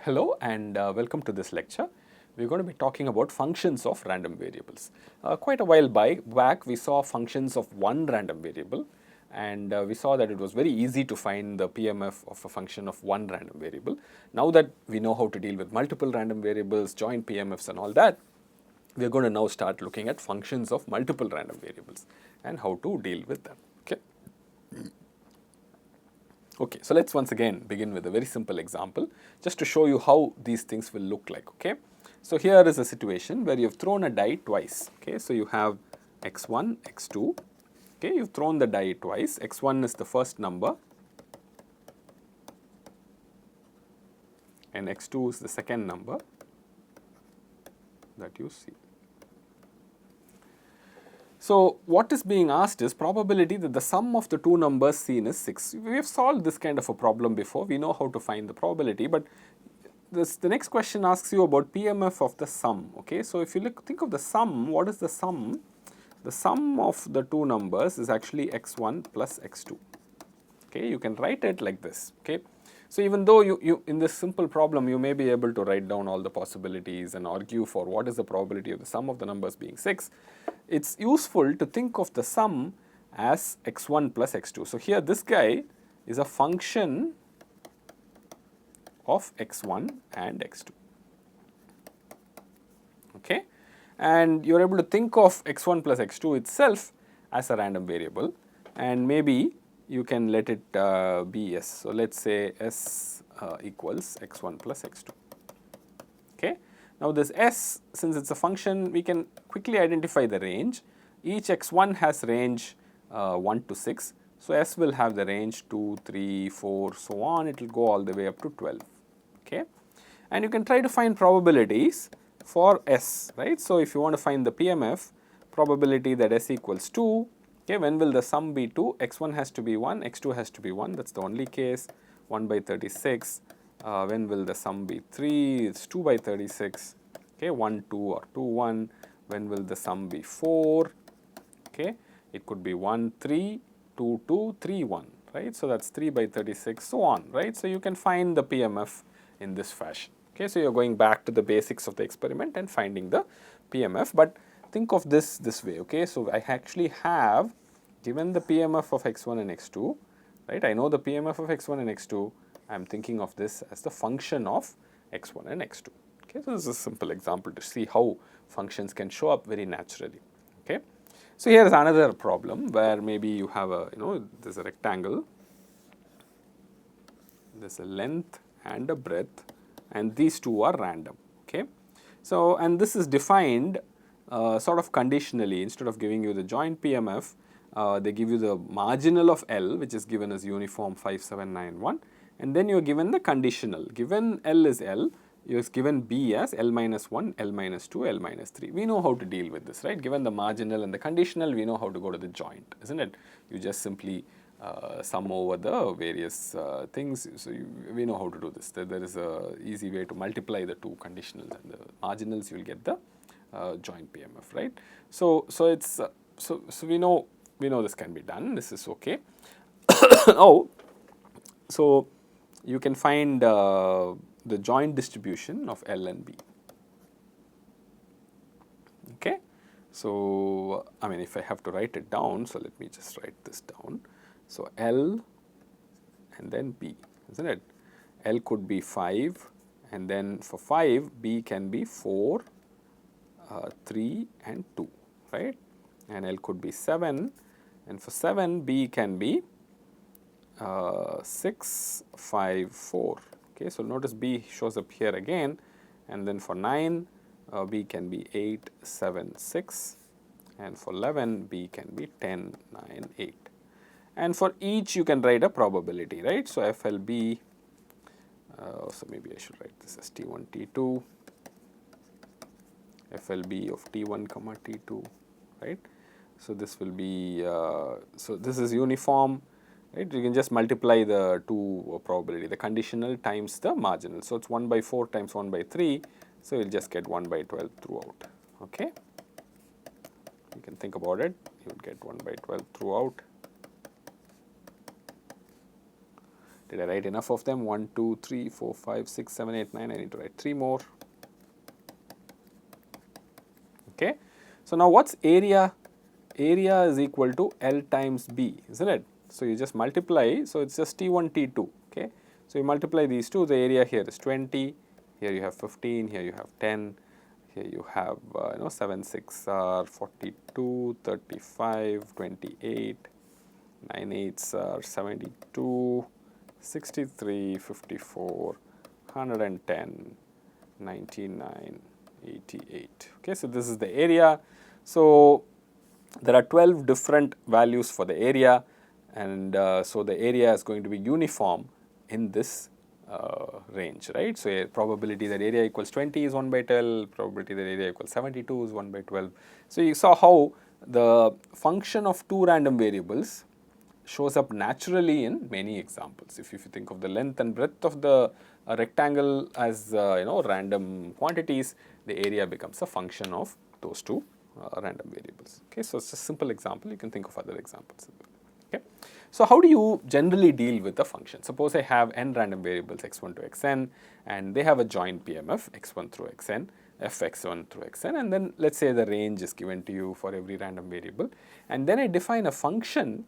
Hello and welcome to this lecture. We're going to be talking about functions of random variables. Quite a while back we saw functions of one random variable, and we saw that it was very easy to find the PMF of a function of one random variable. Now that we know how to deal with multiple random variables, joint PMFs and all that, we are going to now start looking at functions of multiple random variables and how to deal with them. Okay, so let's once again begin with a very simple example just to show you how these things will look like. Okay, so here is a situation where you've thrown a die twice. Okay, so you have x1, x2. Okay, you've thrown the die twice. x1 is the first number and x2 is the second number that you see. So what is being asked is probability that the sum of the two numbers seen is 6. We have solved this kind of a problem before. We know how to find the probability, but the next question asks you about PMF of the sum. Okay, so if you think of the sum, what is the sum? The sum of the two numbers is actually x1 plus x2. Okay, you can write it like this. Okay, so even though you in this simple problem you may be able to write down all the possibilities and argue for what is the probability of the sum of the numbers being 6, it's useful to think of the sum as x1 plus x2. So here this guy is a function of x1 and x2. Okay, and you're able to think of x1 plus x2 itself as a random variable, and maybe you can let it be s. So let's say s equals x1 plus x2. Okay. Now this s, since it's a function, we can quickly identify the range. Each x1 has range 1 to 6. So s will have the range 2, 3, 4, so on. It will go all the way up to 12. Okay. And you can try to find probabilities for s, right? So if you want to find the PMF, probability that s equals 2, okay, when will the sum be 2? x1 has to be 1, x2 has to be 1, that's the only case. 1 by 36. When will the sum be 3? It's 2 by 36. Okay, 1, 2 or 2, 1. When will the sum be 4? Okay, it could be 1, 3, 2, 2, 3, 1, right? So that's 3 by 36, so on, right? So you can find the PMF in this fashion. Okay, so you're going back to the basics of the experiment and finding the PMF, but think of this way. Okay, so I actually have given the PMF of x1 and x2, right? I know the PMF of x1 and x2. I'm thinking of this as the function of x1 and x2. Okay, so this is a simple example to see how functions can show up very naturally. Okay, so here is another problem where maybe you have a, there's a rectangle, there's a length and a breadth, and these two are random. Okay, so and this is defined sort of conditionally. Instead of giving you the joint PMF, they give you the marginal of L, which is given as uniform 5791, and then you are given the conditional. Given L is L, you are given B as L minus 1, L minus 2, L minus 3. We know how to deal with this, right? Given the marginal and the conditional, we know how to go to the joint, isn't it? You just simply sum over the various things. So we know how to do this. There is a easy way to multiply the two conditionals and the marginals. You will get the joint PMF, right? So it's so we know this can be done. This is okay. Oh, so you can find the joint distribution of L and B. Okay, so I mean, if I have to write it down, so let me just write this down. So L and then B, isn't it? L could be 5, and then for 5, B can be 4, 3 and 2, right? And L could be 7, and for 7, B can be 6, 5, 4. Okay, so notice B shows up here again, and then for 9, B can be 8, 7, 6, and for 11, B can be 10, 9, 8. And for each, you can write a probability, right? So FLB, so maybe I should write this as T1, T2, FLB of T1, comma T2, right? So this will be, so this is uniform, right? You can just multiply the two probability, the conditional times the marginal. So it's 1 by 4 times 1 by 3, so you'll just get 1 by 12 throughout. Okay, you can think about it. You'll get 1 by 12 throughout. Did I write enough of them? 1, 2, 3, 4, 5, 6, 7, 8, 9. I need to write 3 more. Okay. So now what's area? Area is equal to L times B, isn't it? So you just multiply, so it's just T1, T2, okay. So you multiply these two, the area here is 20, here you have 15, here you have 10, here you have 7, 6 are 42, 35, 28, 9 8s are 72, 63, 54, 110, 99, 88. Okay, so this is the area. So there are 12 different values for the area, and so the area is going to be uniform in this range, right? So a probability that area equals 20 is 1 by 12, probability that area equals 72 is 1 by 12. So you saw how the function of two random variables shows up naturally in many examples. If you think of the length and breadth of the rectangle as random quantities, the area becomes a function of those two random variables. Okay, so it's a simple example. You can think of other examples. Okay, so how do you generally deal with a function? Suppose I have n random variables x1 to xn, and they have a joint PMF x1 through xn, fx1 through xn, and then let's say the range is given to you for every random variable, and then I define a function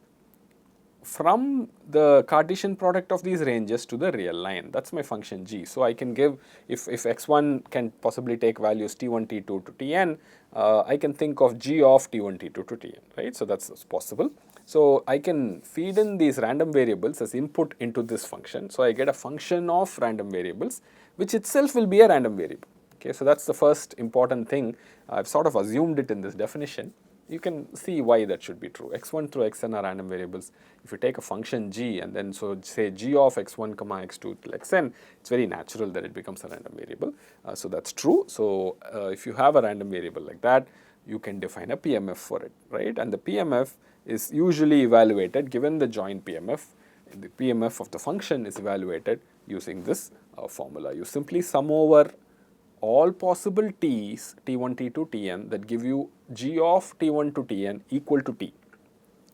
from the Cartesian product of these ranges to the real line. That's my function g. So I can give, if x1 can possibly take values t1, t2 to tn, I can think of g of t1, t2 to tn, right? So that's possible. So I can feed in these random variables as input into this function. So I get a function of random variables, which itself will be a random variable. Okay, so that's the first important thing. I've sort of assumed it in this definition. You can see why that should be true. x1 through xn are random variables. If you take a function g and then so say g of x1 comma x2 till xn, it's very natural that it becomes a random variable. So that's true. So if you have a random variable like that, you can define a PMF for it, right? And the PMF is usually evaluated, given the joint PMF, the PMF of the function is evaluated using this formula. You simply sum over all possible t's, t1, t2, tn, that give you g of t1 to tn equal to t.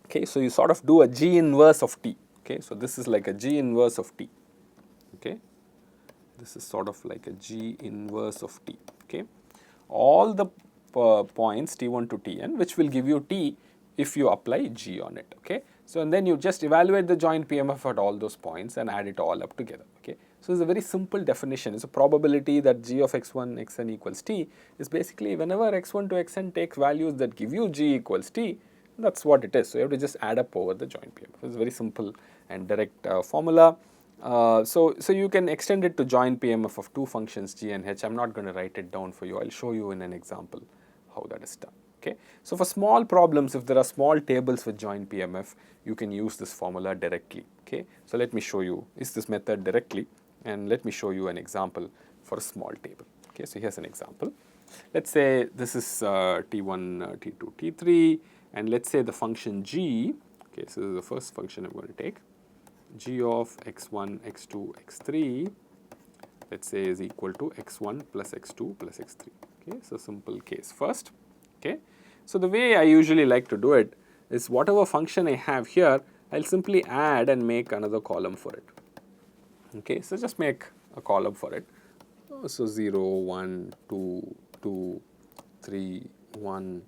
Okay, so you sort of do a g inverse of t. Okay, so this is like a g inverse of t. Okay, this is sort of like a g inverse of t. Okay, all the points t1 to tn, which will give you t if you apply g on it. Okay, so and then you just evaluate the joint PMF at all those points and add it all up together. Okay, so it's a very simple definition. It's a probability that g of x1 xn equals t is basically whenever x1 to xn takes values that give you g equals t, that's what it is. So you have to just add up over the joint PMF. It's a very simple and direct formula. So you can extend it to joint PMF of two functions g and h. I'm not going to write it down for you. I'll show you in an example how that is done. Okay. So for small problems, if there are small tables with joint PMF, you can use this formula directly. Okay. So let me show you this method directly, and let me show you an example for a small table. Okay. So here's an example. Let's say this is t1, t2, t3, and let's say the function g. Okay. So this is the first function I'm going to take. G of x1, x2, x3, let's say is equal to x1 plus x2 plus x3. Okay, so simple case first. Okay, so the way I usually like to do it is whatever function I have here, I'll simply add and make another column for it. Okay, so just make a column for it. So 0, 1, 2, 2, 3, 1,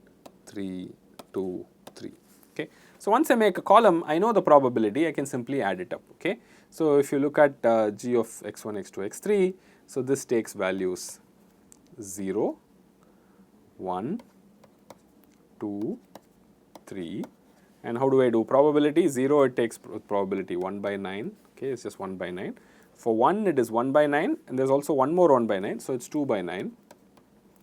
3, 2, 3. Okay, so once I make a column, I know the probability, I can simply add it up. Okay, so if you look at g of x1, x2, x3, so this takes values 0, 1, 2, 3, and how do I do probability? 0, it takes probability 1 by 9, okay, it's just 1 by 9. For 1, it is 1 by 9, and there's also one more 1 by 9, so it's 2 by 9.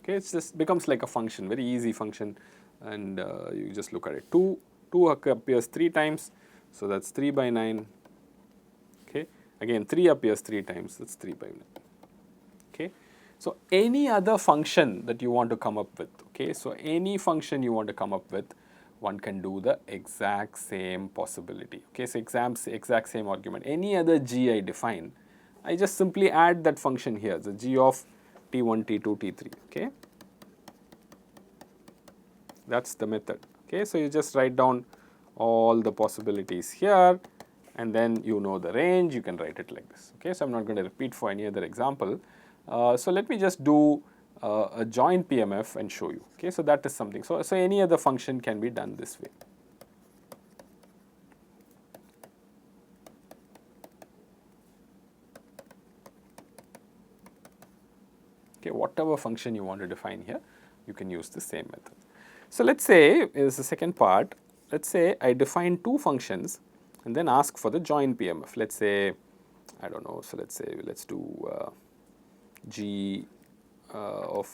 Okay, it just becomes like a function, very easy function, and you just look at it. 2 appears 3 times, so that's 3 by 9. Okay, again 3 appears 3 times, that's 3 by 9. Okay, so any other function that you want to come up with, okay, so any function you want to come up with, one can do the exact same possibility. Okay, so exact same argument. Any other g I define, I just simply add that function here, the g of t1, t2, t3. Okay, that's the method. Okay, so you just write down all the possibilities here, and then you know the range, you can write it like this. Okay, so I'm not going to repeat for any other example. So let me just do a joint PMF and show you. Okay, so that is something. So any other function can be done this way. Okay, whatever function you want to define here, you can use the same method. So let's say, is the second part, let's say I define two functions and then ask for the joint PMF. Let's say, I don't know, so let's say, let's do g of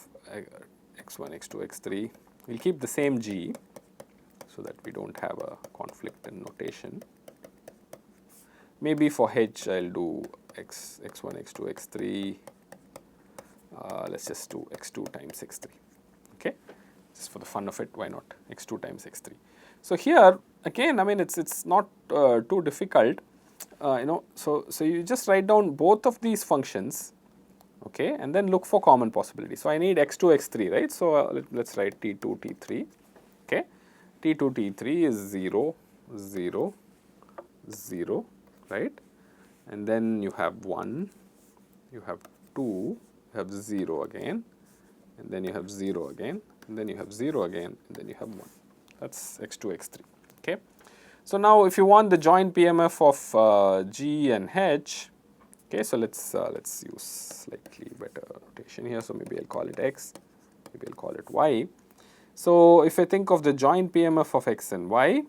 x1, x2, x3. We'll keep the same g so that we don't have a conflict in notation. Maybe for h, I'll do x1, x2, x3. Let's just do x2 times x3. Okay, just for the fun of it, why not x2 times x3? So here again, I mean it's not too difficult, you know. So you just write down both of these functions, okay, and then look for common possibility. So I need x2, x3, right? So let's write t2, t3. Okay, t2, t3 is 0, 0, 0, right? And then you have 1, you have 2, you have 0 again, and then you have 0 again, and then you have 0 again, and then you have 1. That's x2, x3. Okay. So now if you want the joint PMF of G and H, okay, so let's use slightly better notation here. So maybe I'll call it X, maybe I'll call it Y. So if I think of the joint PMF of X and Y,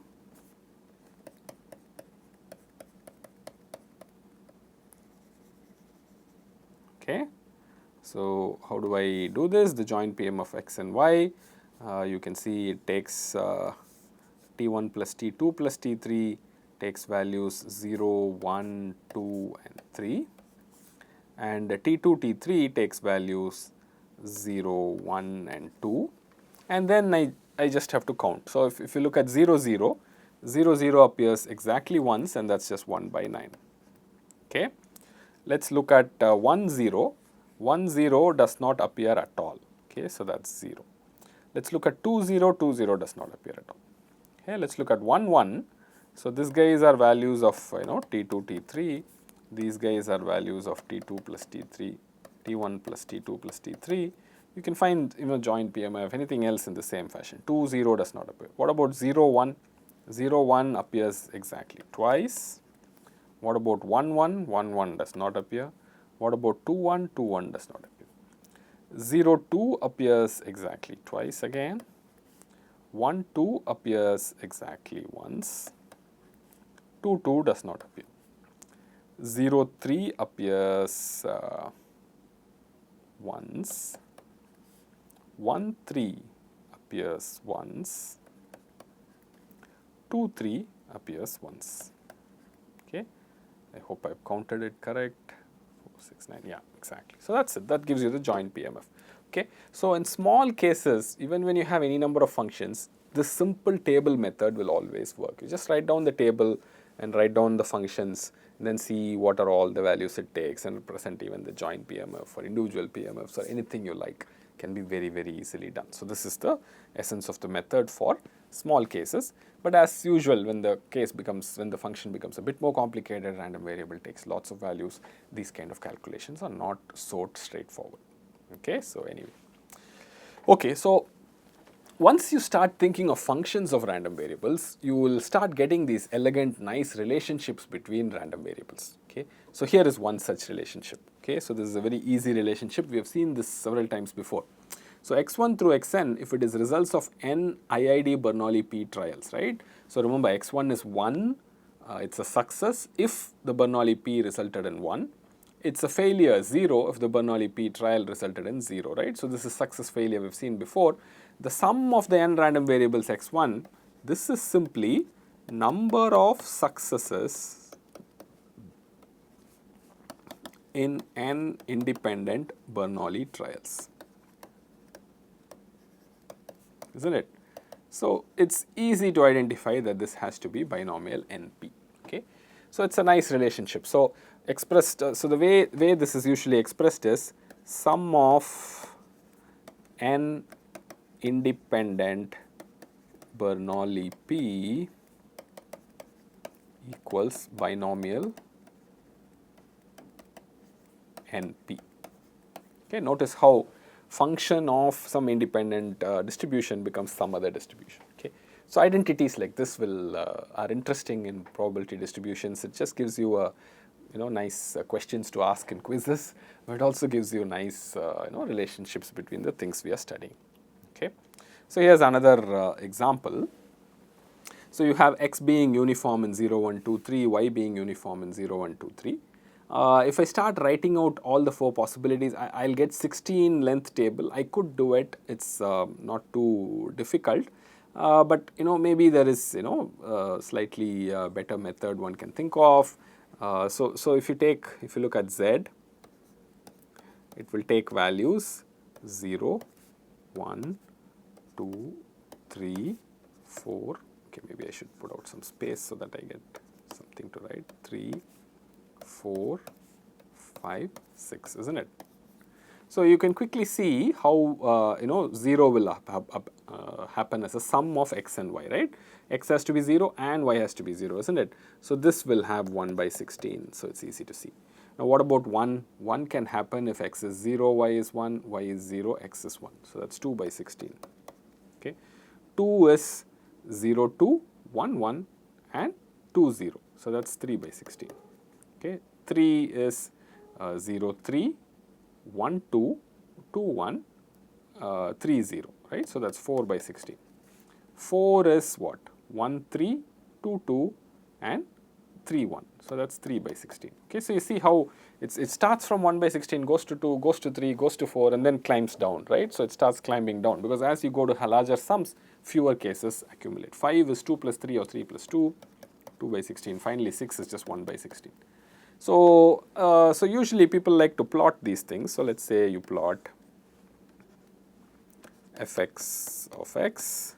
okay, so how do I do this? The joint PMF of X and Y, you can see it takes T1 plus T2 plus T3, takes values 0, 1, 2 and 3, and T2, T3 takes values 0, 1 and 2, and then I just have to count. So if you look at 0, 0, 0, 0 appears exactly once, and that's just 1 by 9. Okay. Let's look at 1, 0. 1, 0 does not appear at all. Okay, so that's 0. Let's look at 2, 0. 2, 0 does not appear at all. Okay, let's look at 1, 1. So these guys are values of T2, T3. These guys are values of T2 plus T3, T1 plus T2 plus T3. You can find joint PMF, anything else in the same fashion. 2, 0 does not appear. What about 0, 1? 0, 1 appears exactly twice. What about 1, 1? 1, 1 does not appear. What about 2, 1? 2, 1 does not appear. 0, 2 appears exactly twice again. 1, 2 appears exactly once. 2, 2 does not appear. 0, 3 appears once. 1, 3 appears once. 2, 3 appears once. Okay, I hope I've counted it correct. 4, 6, 9, yeah, exactly. So that's it. That gives you the joint PMF. Okay, so in small cases, even when you have any number of functions, this simple table method will always work. You just write down the table and write down the functions, and then see what are all the values it takes, and represent even the joint PMF or individual PMFs or anything you like. Can be very, very easily done. So this is the essence of the method for small cases. But as usual, when the function becomes a bit more complicated, random variable takes lots of values, these kind of calculations are not so straightforward. Okay, so anyway. Okay, so once you start thinking of functions of random variables, you will start getting these elegant, nice relationships between random variables. Okay, so here is one such relationship. Okay, so this is a very easy relationship. We have seen this several times before. So x1 through xn, if it is results of n IID Bernoulli P trials, right? So remember, x1 is 1, it's a success if the Bernoulli P resulted in 1. It's a failure, 0, if the Bernoulli P trial resulted in 0, right? So this is success failure we've seen before. The sum of the n random variables x1, this is simply number of successes in n independent Bernoulli trials, isn't it? So it's easy to identify that this has to be binomial NP. Okay, so it's a nice relationship. So expressed, so the way this is usually expressed is sum of n independent Bernoulli P equals binomial NP. Okay, notice how function of some independent distribution becomes some other distribution. Okay, so identities like this will are interesting in probability distributions. It just gives you a nice questions to ask in quizzes, but it also gives you nice relationships between the things we are studying. Okay, so here's another example. So you have x being uniform in 0, 1, 2, 3, y being uniform in 0, 1, 2, 3. If I start writing out all the 4 possibilities, I'll get 16 length table. I could do it. It's not too difficult, but maybe there is slightly better method one can think of. So if you look at z, it will take values 0, 1, 2, 3, 4. Okay, maybe I should put out some space so that I get something to write. 3, 4, 5, 6, isn't it? So you can quickly see how 0 will happen as a sum of x and y, right? X has to be 0 and y has to be 0, isn't it? So this will have 1 by 16, so it's easy to see. Now what about 1? 1 can happen if x is 0, y is 1, y is 0, x is 1. So that's 2 by 16. Okay, 2 is 0, 2, 1, 1 and 2, 0. So that's 3 by 16. Okay, 3 is 0, 3, 1, 2, 2, 1, 3, 0, right? So that's 4 by 16. 4 is what? 1, 3, 2, 2 and 3, 1. So that's 3 by 16. Okay, so you see how it starts from 1 by 16, goes to 2, goes to 3, goes to 4 and then climbs down, right? So it starts climbing down because as you go to larger sums, fewer cases accumulate. 5 is 2 plus 3 or 3 plus 2, 2 by 16. Finally, 6 is just 1 by 16. So, so usually people like to plot these things. So let's say you plot fx of x,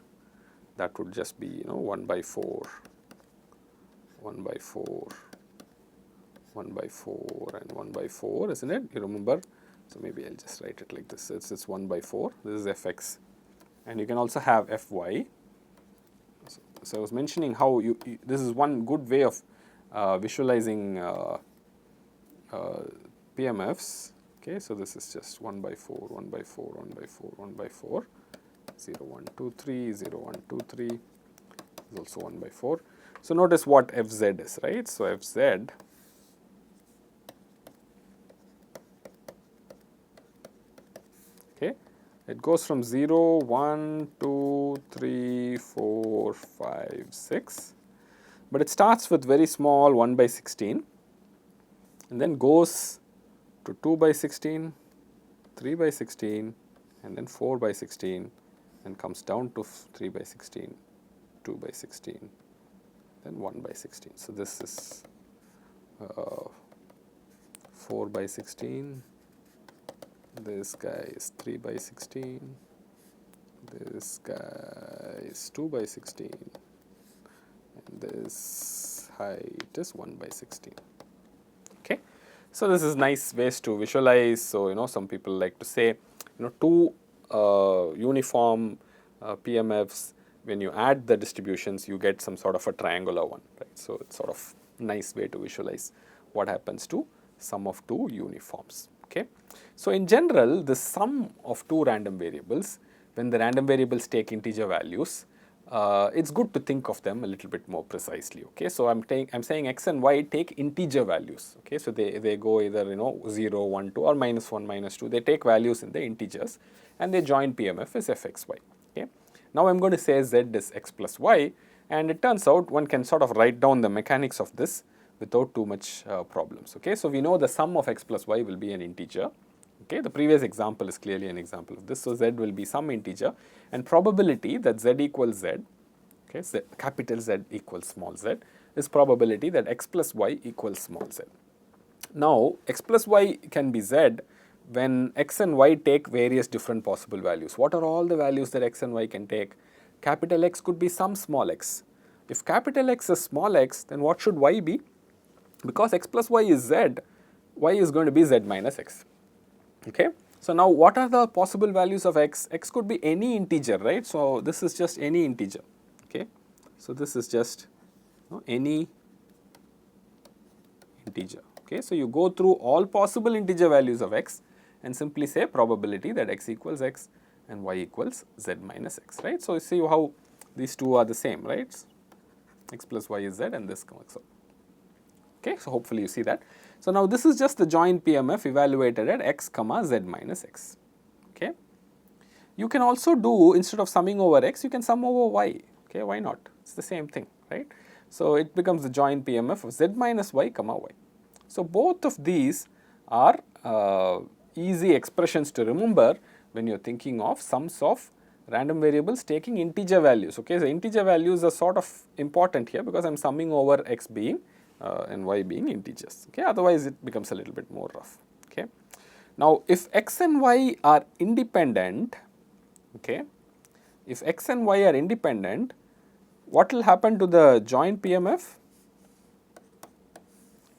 that would just be 1 by 4, 1 by 4, 1 by 4 and 1 by 4, isn't it? You remember? So maybe I'll just write it like this. It's 1 by 4. This is fx, and you can also have fy. So I was mentioning how this is one good way of visualizing PMFs. Okay, so this is just 1 by 4, 1 by 4, 1 by 4, 1 by 4, 0, 1, 2, 3, 0, 1, 2, 3 is also 1 by 4. So notice what fz is, right? So fz okay, it goes from 0, 1, 2, 3, 4, 5, 6, but it starts with very small 1 by 16 and then goes to 2 by 16, 3 by 16 and then 4 by 16 and comes down to 3 by 16, 2 by 16, then 1 by 16. So this is 4 by 16, this guy is 3 by 16, this guy is 2 by 16 and this height is 1 by 16. Okay, so this is nice ways to visualize. So some people like to say two uniform PMFs, when you add the distributions you get some sort of a triangular one, right? So it's sort of nice way to visualize what happens to sum of two uniforms. Okay, so in general the sum of two random variables, when the random variables take integer values, it's good to think of them a little bit more precisely. Okay, so I'm saying x and y take integer values. Okay, so they go either 0, 1, 2 or -1, -2. They take values in the integers and they join PMF as fxy. Okay, now I'm going to say z is x plus y, and it turns out one can sort of write down the mechanics of this without too much problems. Okay, so we know the sum of x plus y will be an integer. Okay, the previous example is clearly an example of this. So z will be some integer, and probability that z equals z, okay, so capital Z equals small z, is probability that x plus y equals small z. Now x plus y can be z when x and y take various different possible values. What are all the values that x and y can take? Capital X could be some small x. If capital X is small x, then what should y be? Because x plus y is z, y is going to be z minus x. Okay, so now what are the possible values of x? X could be any integer, right? So this is just any integer. Okay, so this is just any integer. Okay, so you go through all possible integer values of x and simply say probability that x equals x and y equals z minus x, right. So you see how these two are the same, right. X plus y is z and this comes out. Okay, so hopefully you see that. So now this is just the joint PMF evaluated at x comma z minus x. Okay. You can also do, instead of summing over x, you can sum over y. Okay, why not? It's the same thing, right? So it becomes the joint PMF of z minus y comma y. So both of these are easy expressions to remember when you're thinking of sums of random variables taking integer values. Okay, so integer values are sort of important here because I'm summing over x being and y being integers. Okay, otherwise it becomes a little bit more rough. Okay, now if x and y are independent, okay, if x and y are independent, what will happen to the joint PMF?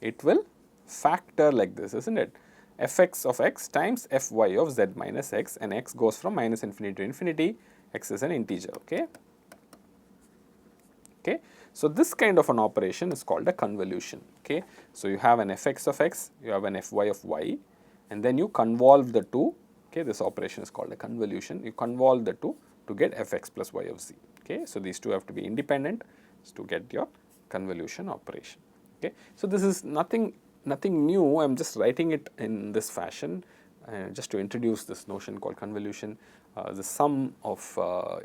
It will factor like this, isn't it? Fx of x times fy of z minus x, and x goes from minus infinity to infinity, x is an integer, okay? Okay, so this kind of an operation is called a convolution, okay? So you have an fx of x, you have an fy of y, and then you convolve the two, okay? This operation is called a convolution. You convolve the two to get fx plus y of z, okay? So these two have to be independent to get your convolution operation, okay? So this is nothing new. I'm just writing it in this fashion just to introduce this notion called convolution. The sum of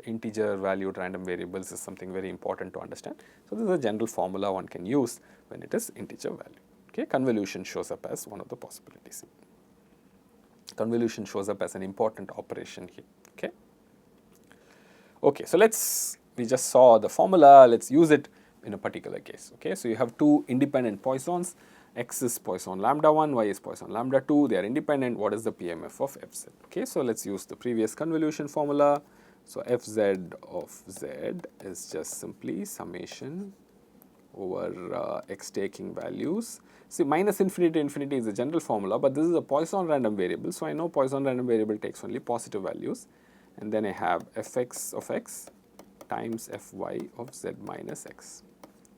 integer valued random variables is something very important to understand. So this is a general formula one can use when it is integer value. Okay, convolution shows up as one of the possibilities. Convolution shows up as an important operation here. Okay. Okay, so we just saw the formula. Let's use it in a particular case. Okay, so you have two independent Poissons. X is Poisson lambda 1, y is Poisson lambda 2, they are independent. What is the PMF of fz? Okay, so let's use the previous convolution formula. So fz of z is just simply summation over x taking values. See, minus infinity to infinity is the general formula, but this is a Poisson random variable. So I know Poisson random variable takes only positive values. And then I have fx of x times fy of z minus x.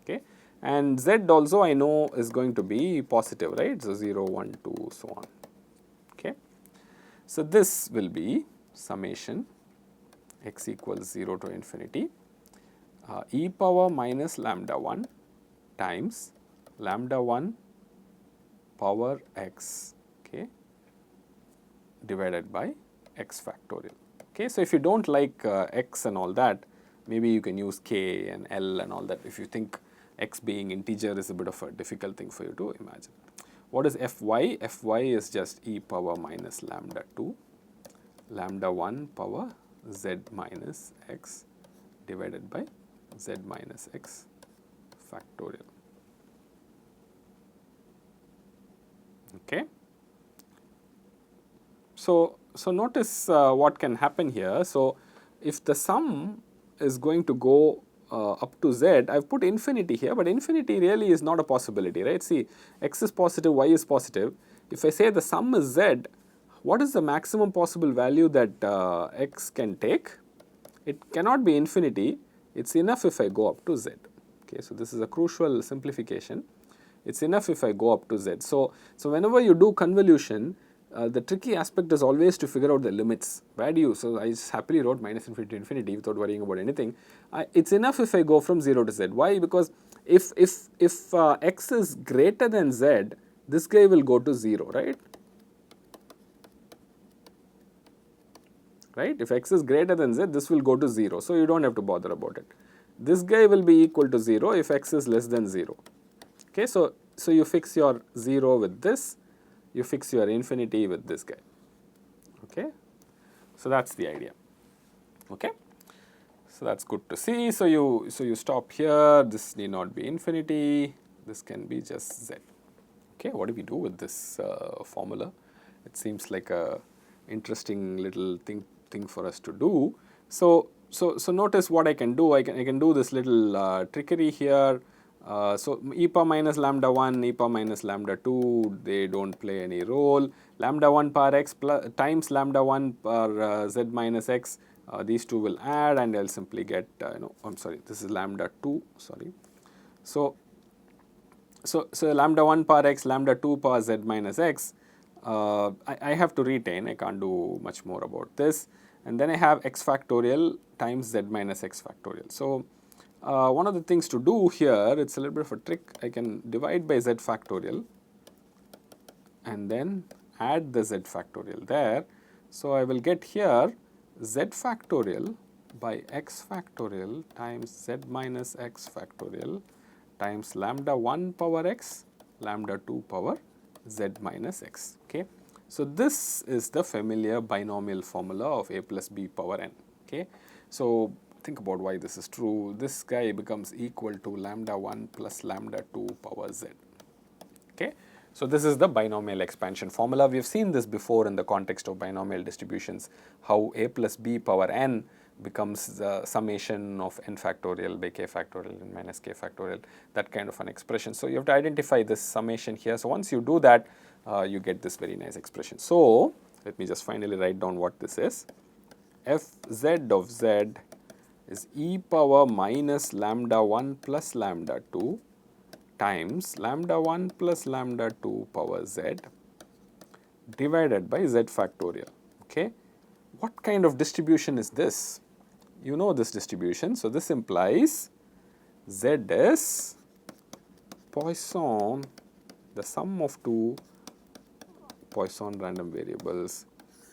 Okay. And z also I know is going to be positive, right? So 0, 1, 2, so on. Okay. So this will be summation x equals 0 to infinity e power minus lambda 1 times lambda 1 power x, okay, divided by x factorial. Okay. So if you don't like x and all that, maybe you can use k and l and all that if you think x being integer is a bit of a difficult thing for you to imagine. What is fy? Fy is just e power minus lambda 2, lambda 1 power z minus x divided by z minus x factorial. Okay. So notice what can happen here. So if the sum is going to go up to z, I've put infinity here, but infinity really is not a possibility, right? See, x is positive, y is positive. If I say the sum is z, what is the maximum possible value that x can take? It cannot be infinity. It's enough if I go up to z. Okay, so this is a crucial simplification. It's enough if I go up to z. So whenever you do convolution, the tricky aspect is always to figure out the limits. Where do you, so I just happily wrote minus infinity to infinity without worrying about anything. It's enough if I go from 0 to z. Why? Because if x is greater than z, this guy will go to 0, right? Right? If x is greater than z, this will go to 0. So you don't have to bother about it. This guy will be equal to 0 if x is less than 0. Okay, so you fix your 0 with this. You fix your infinity with this guy. Okay, so that's the idea. Okay, so that's good to see. So you stop here. This need not be infinity. This can be just z. Okay, what do we do with this formula? It seems like a interesting little thing for us to do. So notice what I can do. I can do this little trickery here. So e power minus lambda 1, e power minus lambda 2, they don't play any role. Lambda 1 power x times lambda 1 power z minus x, these two will add and I'll simply get, I'm sorry, this is lambda 2, sorry. So So lambda 1 power x, lambda 2 power z minus x, I have to retain, I can't do much more about this. And then I have x factorial times z minus x factorial. So one of the things to do here, it's a little bit of a trick, I can divide by z factorial and then add the z factorial there. So I will get here z factorial by x factorial times z minus x factorial times lambda 1 power x, lambda 2 power z minus x. Okay. So this is the familiar binomial formula of a plus b power n. Okay. So think about why this is true. This guy becomes equal to lambda 1 plus lambda 2 power z. Okay. So this is the binomial expansion formula. We have seen this before in the context of binomial distributions, how a plus b power n becomes the summation of n factorial by k factorial and minus k factorial, that kind of an expression. So you have to identify this summation here. So once you do that, you get this very nice expression. So let me just finally write down what this is. Fz of z is e power minus lambda 1 plus lambda 2 times lambda 1 plus lambda 2 power z divided by z factorial. Okay. What kind of distribution is this? You know this distribution. So this implies z is Poisson, the sum of two Poisson random variables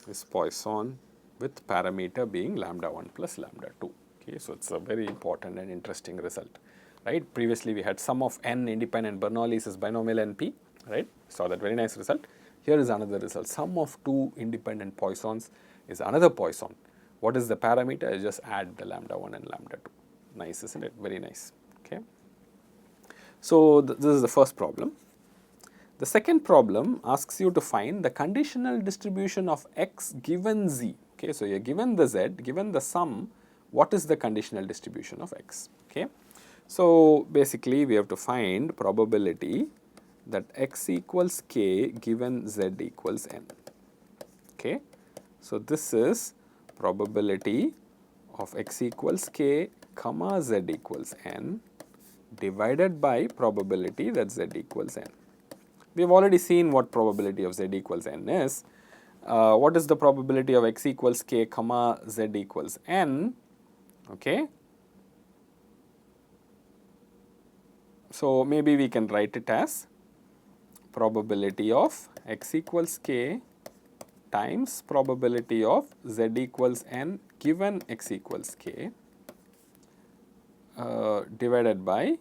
is Poisson with parameter being lambda 1 plus lambda 2. Okay. So it's a very important and interesting result. Right. Previously we had sum of n independent Bernoulli's is binomial NP, right. Saw that very nice result. Here is another result. Sum of two independent Poissons is another Poisson. What is the parameter? I just add the lambda 1 and lambda 2. Nice, isn't it? Very nice. Okay. So this is the first problem. The second problem asks you to find the conditional distribution of x given z. Okay. So you're given the z, given the sum, what is the conditional distribution of x? Okay. So basically we have to find probability that x equals k given z equals n. Okay. So this is probability of x equals k comma z equals n divided by probability that z equals n. We have already seen what probability of z equals n is. What is the probability of x equals k comma z equals n? Okay. So maybe we can write it as probability of x equals k times probability of z equals n given x equals k divided by,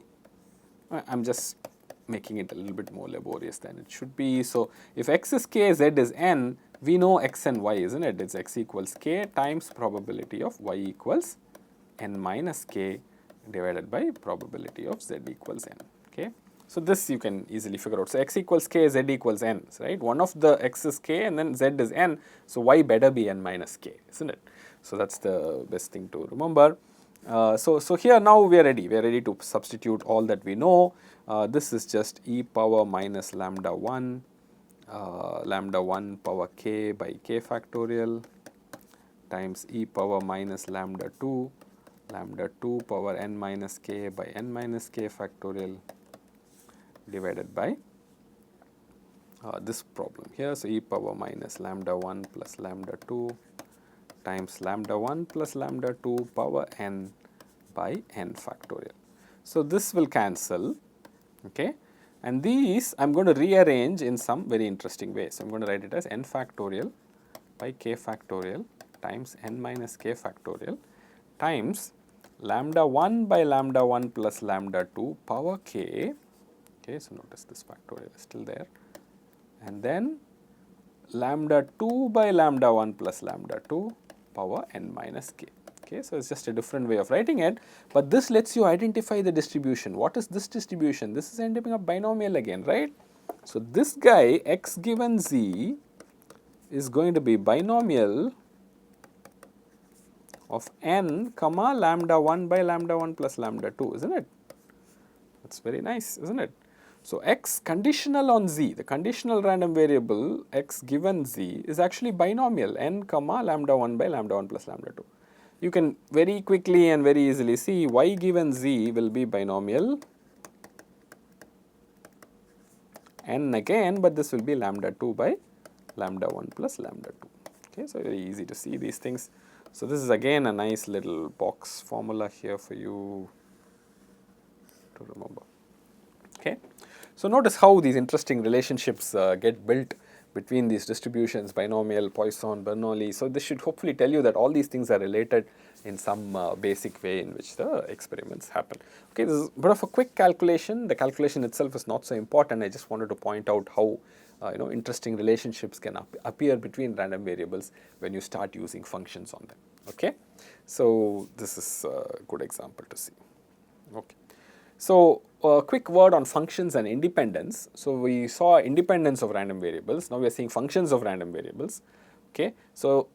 I am just making it a little bit more laborious than it should be. So if x is k, z is n, we know x and y, isn't it? It's x equals k times probability of y equals n minus k divided by probability of z equals n. Okay. So this you can easily figure out. So x equals k, z equals n, right? One of the x is k and then z is n. So y better be n minus k, isn't it? So that's the best thing to remember. So here now we are ready to substitute all that we know. This is just e power minus lambda 1 power k by k factorial times e power minus lambda 2 power n minus k by n minus k factorial divided by this problem here. So e power minus lambda 1 plus lambda 2 times lambda 1 plus lambda 2 power n by n factorial. So this will cancel, okay, and these I am going to rearrange in some very interesting way. So I am going to write it as n factorial by k factorial times n minus k factorial times lambda 1 by lambda 1 plus lambda 2 power k. Okay, so notice this factorial is still there, and then lambda 2 by lambda 1 plus lambda 2 power n minus k. Okay, so it's just a different way of writing it, but this lets you identify the distribution. What is this distribution? This is ending up binomial again, right? So this guy x given z is going to be binomial of n comma lambda 1 by lambda 1 plus lambda 2, isn't it? That's very nice, isn't it? So x conditional on z, the conditional random variable x given z is actually binomial n comma lambda 1 by lambda 1 plus lambda 2. You can very quickly and very easily see y given z will be binomial n again, but this will be lambda 2 by lambda 1 plus lambda 2. Okay, so very easy to see these things. So this is again a nice little box formula here for you to remember. Okay, so notice how these interesting relationships get built between these distributions, binomial, Poisson, Bernoulli. So this should hopefully tell you that all these things are related in some basic way in which the experiments happen. Okay, this is a bit of a quick calculation. The calculation itself is not so important. I just wanted to point out how interesting relationships can appear between random variables when you start using functions on them. Okay, so this is a good example to see. Okay. So, a quick word on functions and independence. So, we saw independence of random variables. Now, we are seeing functions of random variables. Okay. So,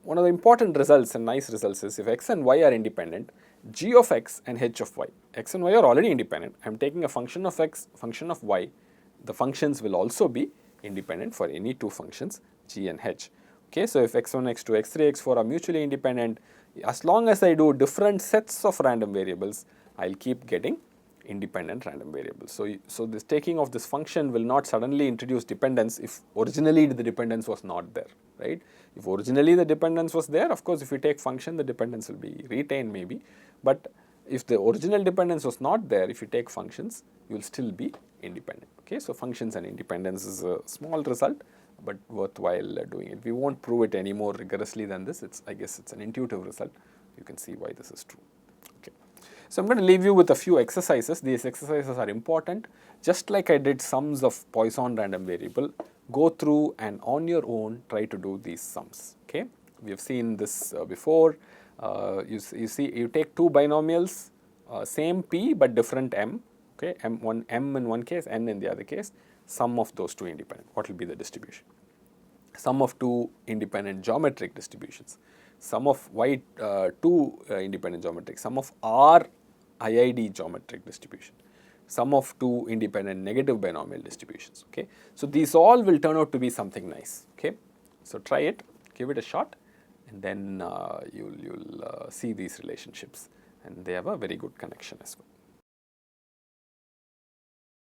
one of the important results and nice results is if x and y are independent, g of x and h of y. X and y are already independent. I am taking a function of x, function of y. The functions will also be independent for any two functions, g and h. Okay. So, if x1, x2, x3, x4 are mutually independent, as long as I do different sets of random variables, I will keep getting independent random variables. So this taking of this function will not suddenly introduce dependence if originally the dependence was not there, right? If originally the dependence was there, of course, if you take function, the dependence will be retained maybe. But if the original dependence was not there, if you take functions, you will still be independent. Okay, so functions and independence is a small result, but worthwhile doing it. We won't prove it any more rigorously than this. I guess it's an intuitive result. You can see why this is true. So, I am going to leave you with a few exercises. These exercises are important. Just like I did sums of Poisson random variable, go through and on your own try to do these sums. Okay, we have seen this before. You see, you take two binomials, same p but different m. Okay, m in one case, n in the other case. Sum of those two independent. What will be the distribution? Sum of two independent geometric distributions. Sum of y two independent geometric. Sum of r IID geometric distribution, sum of two independent negative binomial distributions. Okay, so these all will turn out to be something nice. Okay, so try it, give it a shot, and then you'll see these relationships, and they have a very good connection as well.